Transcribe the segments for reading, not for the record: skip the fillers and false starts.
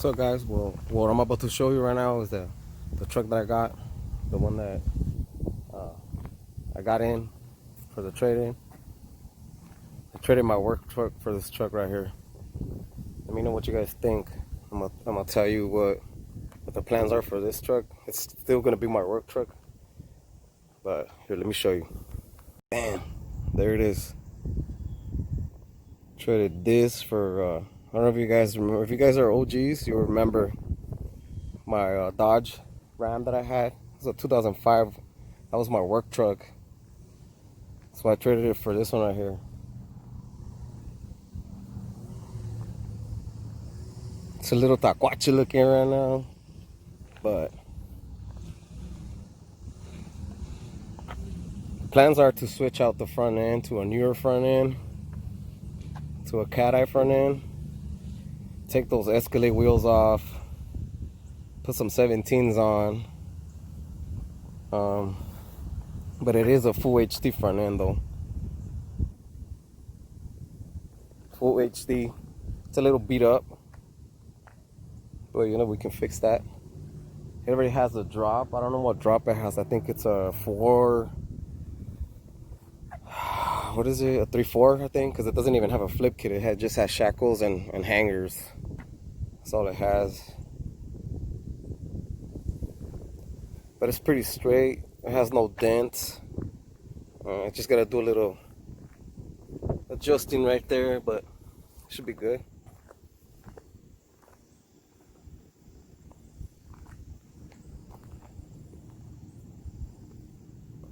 So guys, well, what I'm about to show you right now is the truck that I got, the one that uh, I got in for the trade-in. I traded my work truck for this truck right here. Let me know what you guys think. I'm gonna tell you what the plans are for this truck. It's still gonna be my work truck, but here, let me show you. Bam, there it is. Traded this for I don't know if you guys remember. If you guys are OGs, you'll remember my Dodge Ram that I had. It's a 2005. That was my work truck. So I traded it for this one right here. It's a little taquache looking right now, but plans are to switch out the front end to a newer front end, to a cat-eye front end, take those Escalade wheels off, put some 17s on. But it is a full HD front end though. Full HD. It's a little beat up, but you know, we can fix that. It already has a drop. I don't know what drop it has. I think it's a 4. What is it? A 3/4, I think, because it doesn't even have a flip kit. It just has shackles and hangers. That's all it has. But it's pretty straight. It has no dents. I just gotta do a little adjusting right there, but it should be good.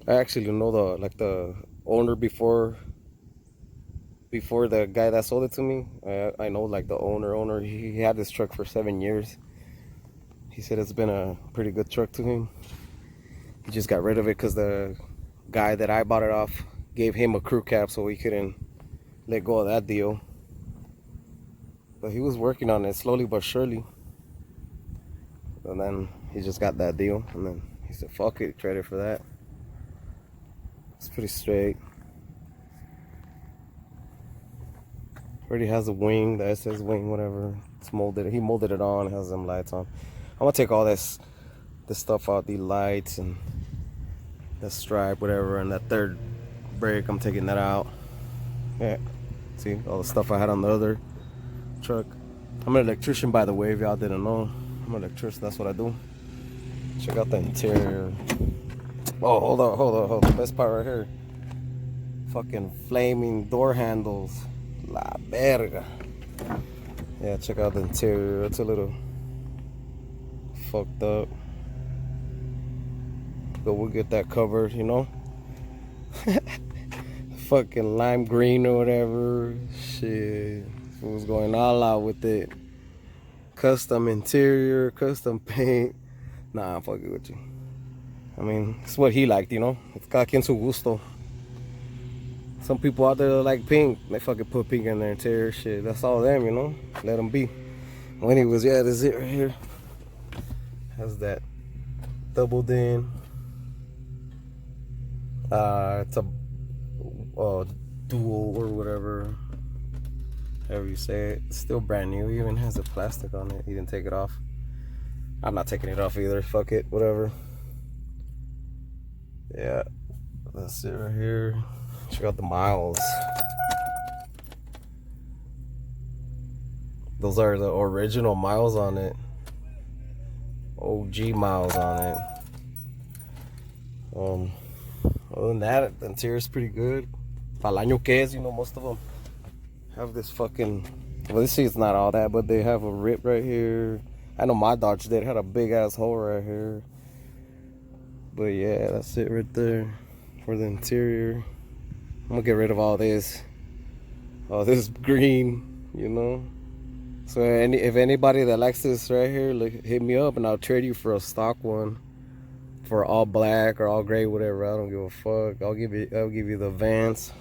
I actually know the owner before the guy that sold it to me. I know like the owner. He had this truck for 7 years. He said it's been a pretty good truck to him. He just got rid of it because the guy that I bought it off gave him a crew cab, so he couldn't let go of that deal. But he was working on it slowly but surely. And then he just got that deal, and then he said, fuck it, trade it for that. It's pretty straight. Already has a wing, the SS wing, whatever. It's molded. He molded it on, has them lights on. I'm gonna take all this stuff out, the lights and the stripe, whatever, and that third brake, I'm taking that out. Yeah, see all the stuff I had on the other truck. I'm an electrician, by the way, if y'all didn't know. I'm an electrician, that's what I do. Check out the interior. Oh, hold on. The best part right here. Fucking flaming door handles. La verga. Yeah, check out the interior. It's a little fucked up, but we'll get that covered, you know. Fucking lime green or whatever. Shit, was going all out with it. Custom interior, custom paint. Nah, I'm fucking with you. I mean, it's what he liked, you know. It's cada quien su gusto. Some people out there like pink. They fucking put pink in their interior. Shit, that's all them, you know. Let them be. Anyways, yeah, this is it right here. Has that doubled in. It's a dual or whatever, however you say it. It's still brand new. It even has a plastic on it. He didn't take it off. I'm not taking it off either. Fuck it, whatever. Yeah, that's it right here. Check out the miles. Those are the original miles on it. OG miles on it. Other than that, the interior's pretty good. Para el año que es, you know, most of them have this fucking, well, this seat's not all that, but they have a rip right here. I know my Dodge did, had a big ass hole right here. But yeah, that's it right there for the interior. I'm gonna get rid of all this green, you know. So if anybody that likes this right here, hit me up and I'll trade you for a stock one, for all black or all gray, whatever. I don't give a fuck. I'll give you the Vance.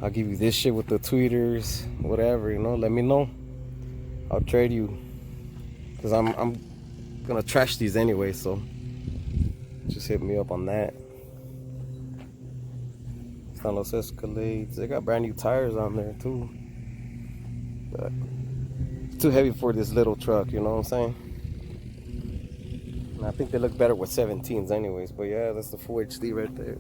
I'll give you this shit with the tweeters, whatever, you know. Let me know. I'll trade you, cause I'm gonna trash these anyway. So just hit me up on that. Están los Escalades. They got brand new tires on there too. But too heavy for this little truck, you know what I'm saying? And I think they look better with 17s anyways, but yeah, that's the full HD right there.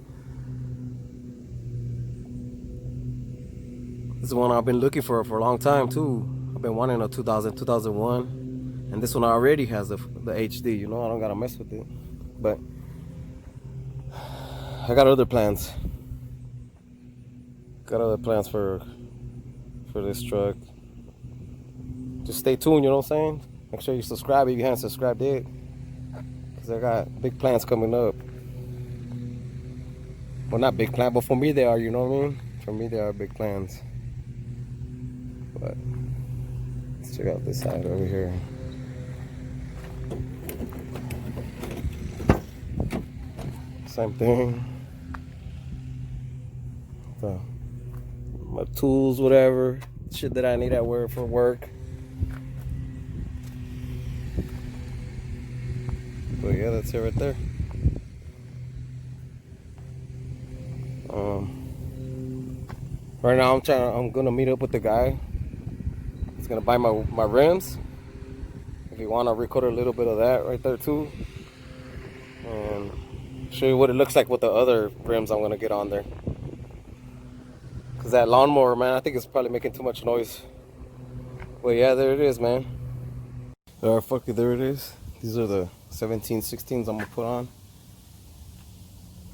This is one I've been looking for a long time too. I've been wanting a 2001, and this one already has the HD, you know, I don't gotta mess with it. But I got other plans. Got other plans for this truck. Just stay tuned, you know what I'm saying? Make sure you subscribe if you haven't subscribed yet. Cause I got big plans coming up. Well, not big plans, but for me they are, you know what I mean? For me they are big plans. But let's check out this side over here. Same thing. So, my tools, whatever, shit that I need at work for work. But yeah, that's it right there. Right now I'm gonna meet up with the guy. He's gonna buy my rims. If you wanna record a little bit of that right there too. And show you what it looks like with the other rims I'm gonna get on there. Cause that lawnmower, man, I think it's probably making too much noise. But yeah, there it is, man. Fuck it, there it is. These are the 17, 16s I'm gonna put on.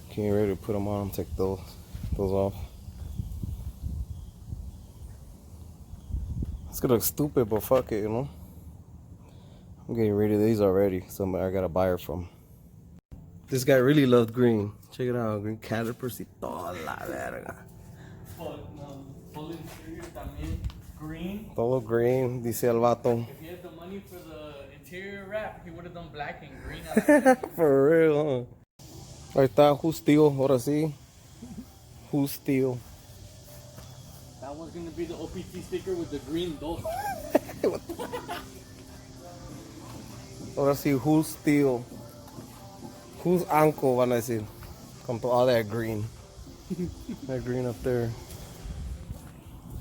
Getting ready to put them on. Take those off. It's gonna look stupid, but fuck it, you know. I'm getting rid of these already. I got a buyer from. This guy really loved green. Check it out, green calipers y toda la verga. Full interior también green. Todo green, dice el vato. If he had the money for the interior wrap, he would have done black and green. For real, huh? Ahí está, who's steel? Ahora sí. Who's steel? That one's gonna be the OPT sticker with the green door. Ahora sí, who's steel? Who's uncle, van a decir? Con all that green. That green up there.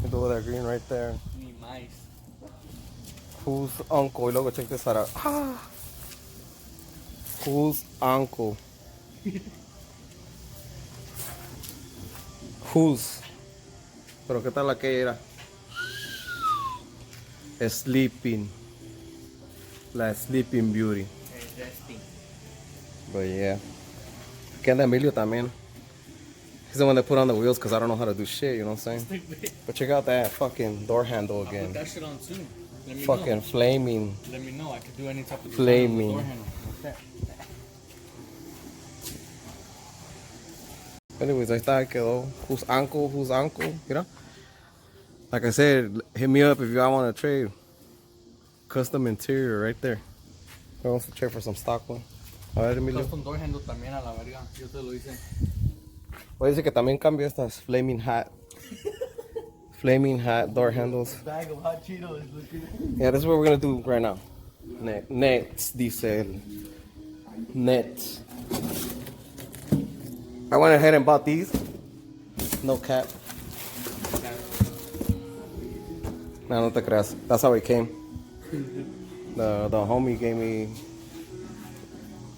And all that green right there. Ni mais. Who's uncle? Y luego check this out. Ah. Who's uncle? Who's? Pero qué tal aquella era? Sleeping. La Sleeping Beauty. Resting. But yeah. Que anda Emilio también. He's the one that put on the wheels because I don't know how to do shit, you know what I'm saying? But check out that fucking door handle I'll again. put that shit on too. Let me Fucking know. flaming. Let me know. I could do any type of Flaming. door handle. Okay. Anyways, ahí está, quedó. Who's uncle? Who's uncle? You know? Like I said, hit me up if y'all want to trade. Custom interior right there. Who wants to trade for some stock one? A ver, Emilio. Custom door handle también a la verga. Yo te lo hice. Oye, dice que también cambia estas flaming hot. Flaming hot door handles. Bag of hot Cheetos. Yeah, this is what we're gonna do right now. Nets, dice él. Nets. I went ahead and bought these. No cap. No te creas. That's how it came. The homie gave me.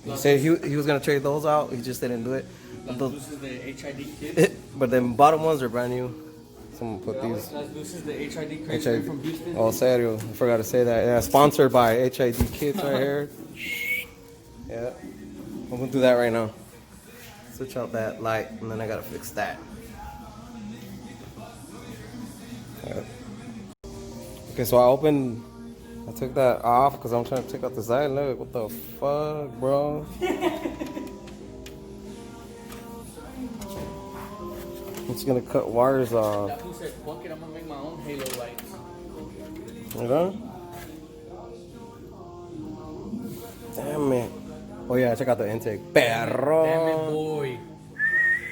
He said he was gonna trade those out. He just didn't do it. This is the HID kit. But the bottom ones are brand new. Someone put these. This is the HID crate straight from Houston. Oh, serio. I forgot to say that. Yeah, sponsored by HID Kids right here. Yeah. I'm gonna do that right now. Switch out that light, and then I gotta fix that. Yeah. Okay, so I took that off because I'm trying to take out the side. Look, what the fuck, bro? I'm just gonna cut wires off. That fool said, fuck it, I'm gonna make my own halo lights. You know? Damn it. Oh yeah, check out the intake. Perron. Damn it, boy.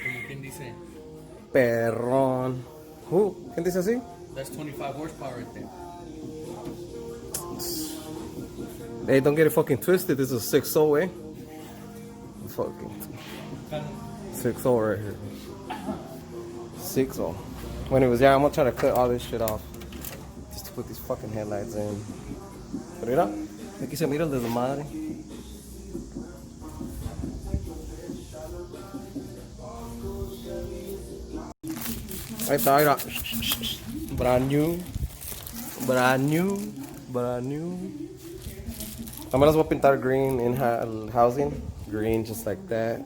Como quien dice. Perron. Who? ¿Quién dice así? That's 25 horsepower right there. Hey, don't get it fucking twisted. This is a 6.0, eh? Fucking 6.0 right here. 6.0. Anyways, yeah, I'm gonna try to cut all this shit off. It's put these fucking headlights in. Pero mira, aquí se mira el desmadre. Ahí está, mira. Brand new. Brand new. Brand new. También las voy a pintar green in housing. Green just like that.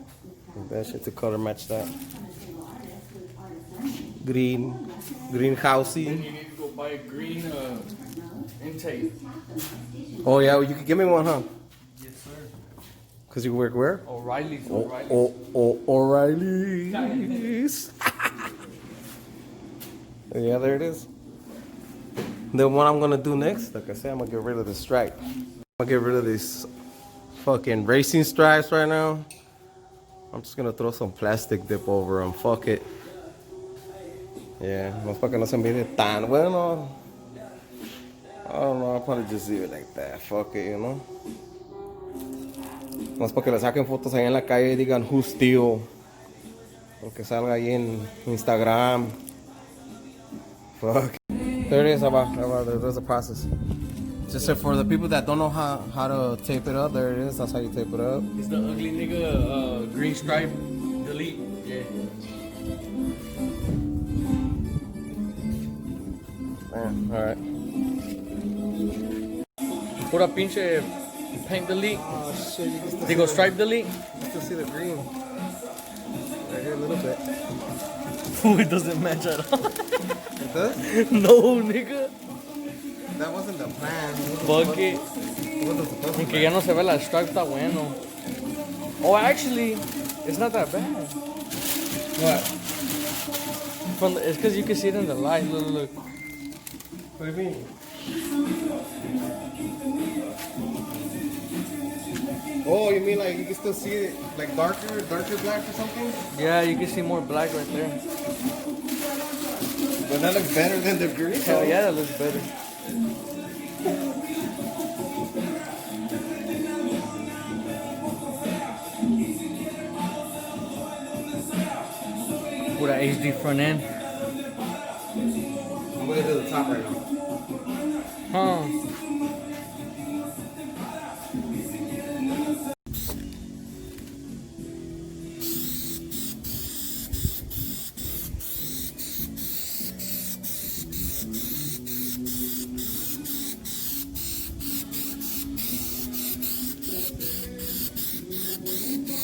That shit to color match that. Green. Green Then housing. you need to go buy a green intake. Oh yeah, you could give me one, huh? Yes, sir. Cause you work where? O'Reilly's. O'Reilly's. Yeah, there it is. Then what I'm gonna do next, like I said, I'm gonna get rid of the stripe. I'm gonna get rid of these fucking racing stripes right now. I'm just gonna throw some plastic dip over them. Fuck it. Yeah, más para que no se mire tan bueno. I don't know, I'll probably just leave it like that. Fuck it, you know. Más para que le saquen fotos ahí en la calle y digan who's steal. Porque salga ahí en Instagram. Fuck. There it is, there's a process. Just for the people that don't know how to tape it up, there it is. That's how you tape it up. It's the ugly nigga green stripe. Delete. Yeah. Man, alright. Pura pinche paint delete. Oh shit, you can still Digo stripe delete. still see the green. Right here a little bit. It doesn't match at all. It does? No, nigga. That wasn't the plan. Fuck it. Aunque ya no se ve la stripe, está bueno. Oh, actually, it's not that bad. What? It's because you can see it in the light. Look. What do you mean? Oh, you mean like you can still see it like darker black or something? Yeah, you can see more black right there. But that looks better than the green. Hell yeah, that looks better. With an HD front end. I'm gonna do the top right now. Huh.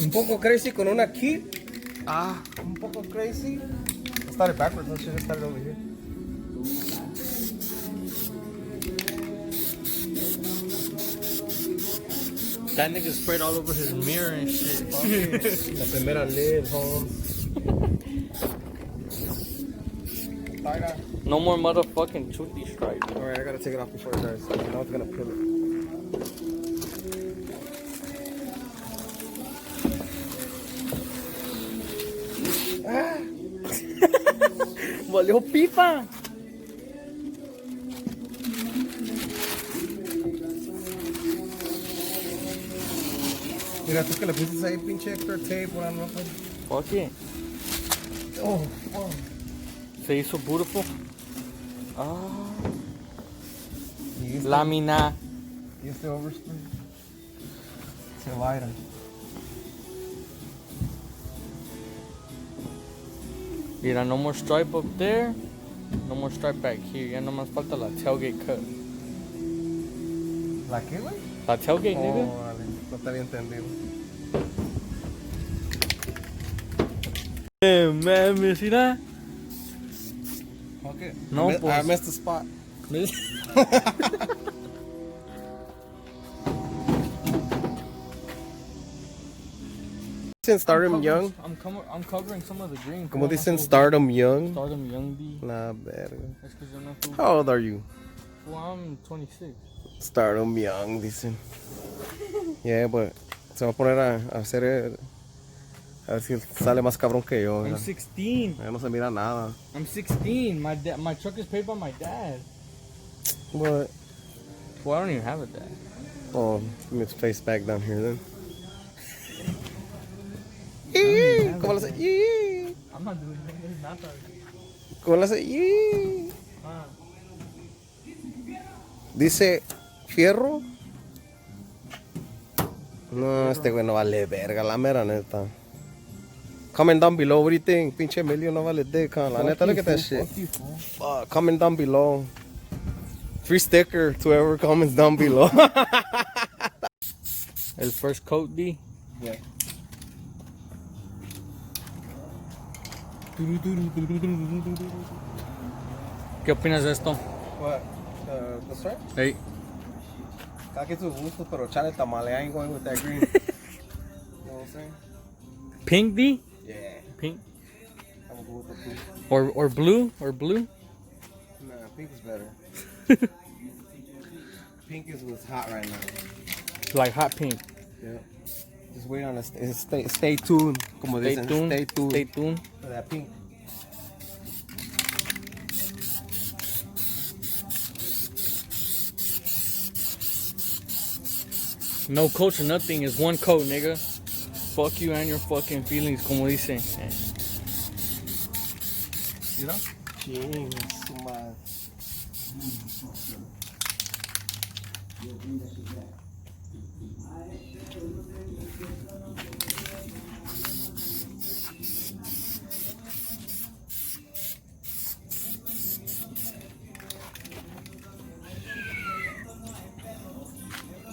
Un poco crazy con una key. Un poco crazy. I started backwards. I should have started over here. That nigga sprayed all over his mirror and shit. La primera lid, home. No more motherfucking toothy stripes. Alright, I gotta take it off before it dries. Now it's gonna peel it. Valió pipa. Mira, tú que le pusiste ahí pinche extra tape, weón, no. Fuck it. Oh, oh. Se hizo beautiful. Ah. Y este, Lámina. y este overspray. Se va a ir. Mira, no more stripe up there. No more stripe back here. Ya nomás falta la tailgate cut. ¿La qué, güey? La tailgate, nigga. Oh, vale. No te había entendido. Man, mira. Okay. No, I pues. missed the spot. Dicen Stardom Young. I'm covering some of the green. Como dicen Stardom Young. Stardom Young D. La verga. That's because you're not too. How old are you? Well, I'm 26. Stardom Young, dicen. Yeah, but se va a poner a hacer. A ver si sale más cabrón que yo. I'm Mira. 16. Ya no se mira nada. I'm 16. My truck is paid by my dad. What? Well, I don't even have a dad. Oh, let me face back down here then. ¿Cómo le hace? I'm not doing that. It's not that. ¿Cómo le hace? Ah. Dice fierro. No, este güey no vale verga, la mera neta. Comment down below, what do you think? Pinche Emilio no vale dick, huh? La neta, look at that shit. Fuck, comment down below. Free sticker to whoever comments down below. El first coat, D. Yeah. ¿Qué opinas de esto? What? The stripe? Hey. Cada quien su gusto, pero chale tamale, I ain't going with that green. You know what I'm saying? Pink, D? Yeah. Pink. I'm gonna go with the pink. Or blue? Or blue? Nah, pink is better. Pink is what's hot right now. Like hot pink. Yeah. Just wait on it. Stay tuned. Como Stay dicen, tuned. Stay tuned. Stay tuned. For that pink. No coats or nothing. It's one coat, nigga. Fuck you and your fucking feelings, como dicen. You know? Chingue su madre.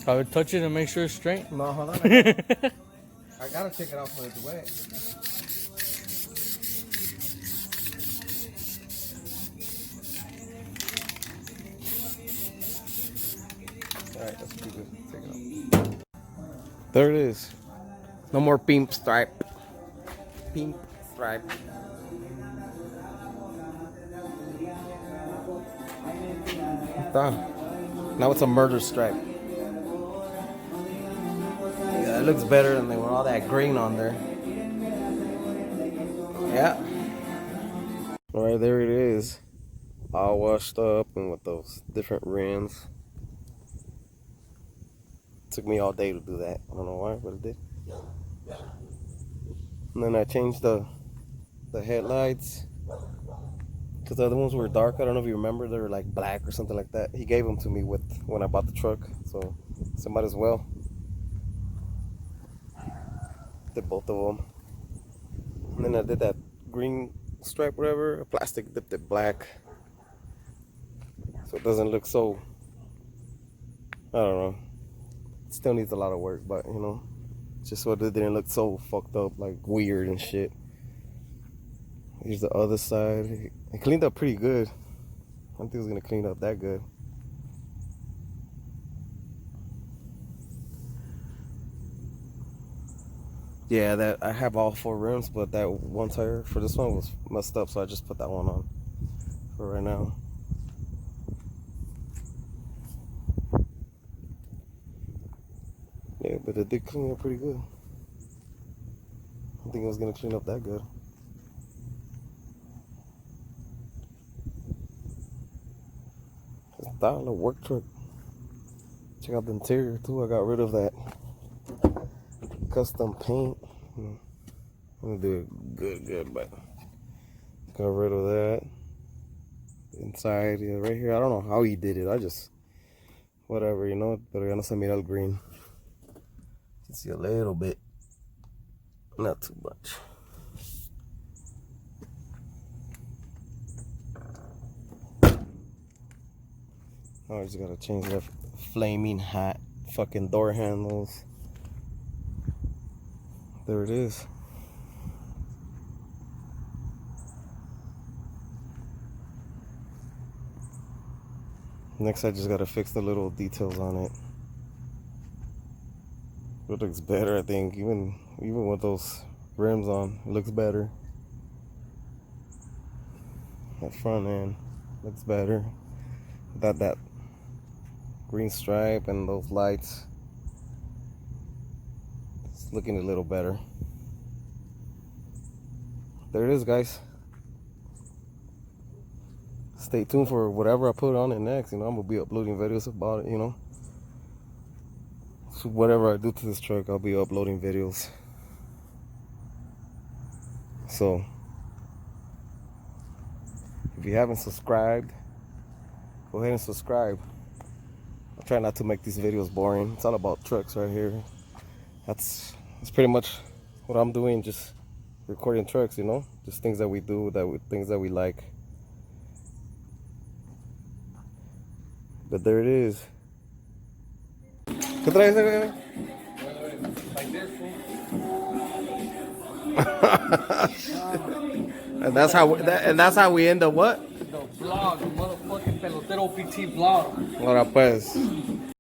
I would touch it and make sure it's straight. No, hold on. I gotta take it off when it's wet. Alright, that's pretty good. Take it off. There it is. No more pink stripe. Pink stripe. Done. Now it's a murder stripe. Yeah, it looks better than they want all that green on there. Yeah. Alright, there it is. All washed up and with those different rims. Took me all day to do that. I don't know why, but it did. And then I changed the headlights. Because the other ones were dark. I don't know if you remember. They were like black or something like that. He gave them to me when I bought the truck. So, might as well. Did both of them. And then I did that green stripe, whatever. Plastic dipped it black. So it doesn't look so, I don't know. It still needs a lot of work, but you know, just so it didn't look so fucked up, like weird and shit. Here's the other side. It cleaned up pretty good. I don't think it was gonna clean up that good. Yeah, that I have all 4 rims, but that one tire for this one was messed up, so I just put that one on for right now. Yeah, but it did clean up pretty good. I think it was gonna clean up that good. It's a $1 work truck. Check out the interior too. I got rid of that custom paint. I'm gonna do it good, but got rid of that. Inside, yeah, right here. I don't know how he did it. I just whatever, you know. Pero ya no se mira el green. You can see a little bit, not too much. Oh, I just gotta change that flaming hot fucking door handles. There it is. Next, I just gotta fix the little details on it. It looks better, I think. Even with those rims on, it looks better. That front end looks better. Without that green stripe and those lights, it's looking a little better. There it is, guys. Stay tuned for whatever I put on it next. You know, I'm gonna be uploading videos about it, you know. So whatever I do to this truck, I'll be uploading videos. So if you haven't subscribed, go ahead and subscribe. I try not to make these videos boring. It's all about trucks right here. That's pretty much what I'm doing, just recording trucks, you know? Just things that we do, things that we like. But there it is. ¿Qué traes, güey? Like this, And that's how we end up what? the vlog, the motherfucking pelotero PT vlog. Ahora pues.